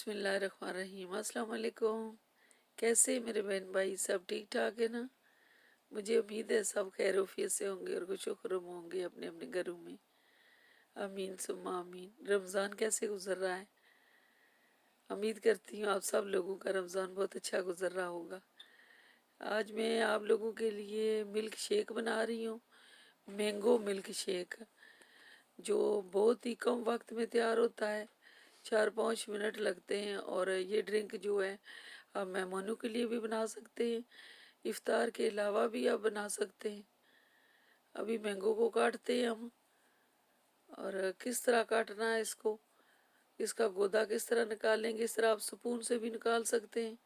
बिस्मिल्लाहिर्रहमानिर्रहीम। अस्सलाम वालेकुम। कैसे मेरे बहन भाई, सब ठीक ठाक है ना? मुझे उम्मीद है सब खैरोफियत से होंगे और खुश खुर्रम होंगे अपने अपने घरों में। आमीन सुम्मा आमीन। रमज़ान कैसे गुजर रहा है? उम्मीद करती हूँ आप सब लोगों का रमज़ान बहुत अच्छा गुजर रहा होगा। आज मैं आप लोगों के लिए मिल्क शेक बना रही हूँ, मैंगो मिल्क शेक, जो बहुत ही कम वक्त में तैयार होता है। 4-5 मिनट लगते हैं। और ये ड्रिंक जो है आप मेहमानों के लिए भी बना सकते हैं, इफ्तार के अलावा भी आप बना सकते हैं। अभी मैंगो को काटते हैं हम, और किस तरह काटना है इसको, इसका गोदा किस तरह निकालेंगे, इस तरह आप स्पून से भी निकाल सकते हैं,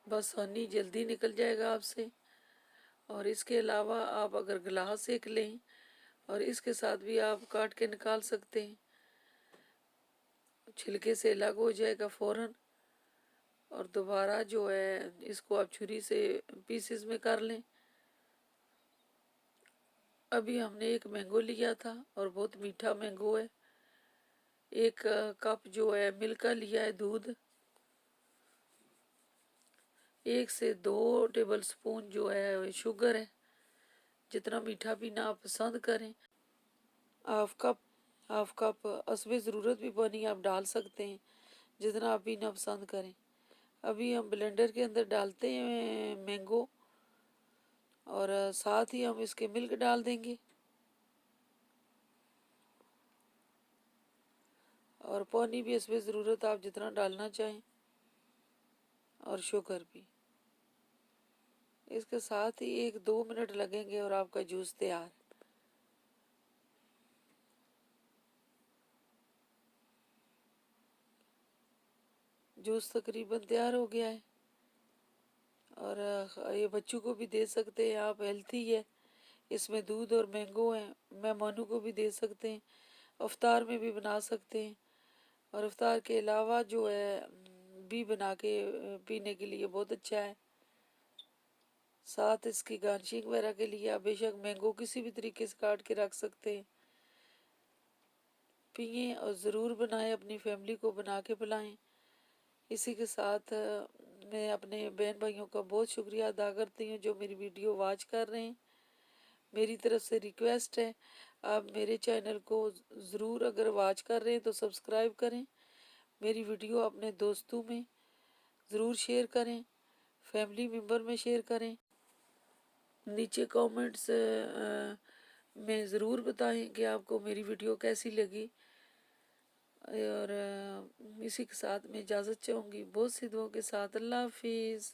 बस हनी जल्दी निकल जाएगा आपसे। और इसके अलावा आप अगर गिलास सेक लें और इसके साथ भी आप काट के निकाल सकते हैं, छिलके से अलग हो जाएगा फ़ौरन। और दोबारा जो है इसको आप छुरी से पीसेस में कर लें। अभी हमने एक मैंगो लिया था और बहुत मीठा मैंगो है। एक कप जो है मिल्क का लिया है दूध। 1 से 2 टेबल स्पून जो है शुगर है। जितना मीठा पीना आप पसंद करें। हाफ कप असबे ज़रूरत भी पानी आप डाल सकते हैं, जितना आप पीना पसंद करें। अभी हम ब्लेंडर के अंदर डालते हैं मैंगो, और साथ ही हम इसके मिल्क डाल देंगे, और पानी भी इसमें ज़रूरत आप जितना डालना चाहें, और शुगर भी। इसके साथ ही 1-2 मिनट लगेंगे और आपका जूस तैयार। जूस तकरीबन तैयार हो गया है, और ये बच्चों को भी दे सकते हैं आप, हेल्थी है, इसमें दूध और मैंगो है। मेहमानों को भी दे सकते हैं, इफ्तार में भी बना सकते हैं, और इफ्तार के अलावा जो है भी बना के पीने के लिए बहुत अच्छा है। साथ इसकी गार्निशिंग वगैरह के लिए आप बेशक मैंगो किसी भी तरीके से काट के रख सकते हैं। पिए और ज़रूर बनाएं, अपनी फैमिली को बना के पिलाएं। इसी के साथ मैं अपने बहन भाइयों का बहुत शुक्रिया अदा करती हूँ जो मेरी वीडियो वॉच कर रहे हैं। मेरी तरफ से रिक्वेस्ट है, आप मेरे चैनल को ज़रूर अगर वॉच कर रहे हैं तो सब्सक्राइब करें। मेरी वीडियो अपने दोस्तों में ज़रूर शेयर करें, फैमिली मेम्बर में शेयर करें। नीचे कमेंट्स में ज़रूर बताएं कि आपको मेरी वीडियो कैसी लगी। और इसी के साथ मैं इजाज़त चाहूँगी, बहुत सी दुआओं के साथ। अल्लाह हाफिज़।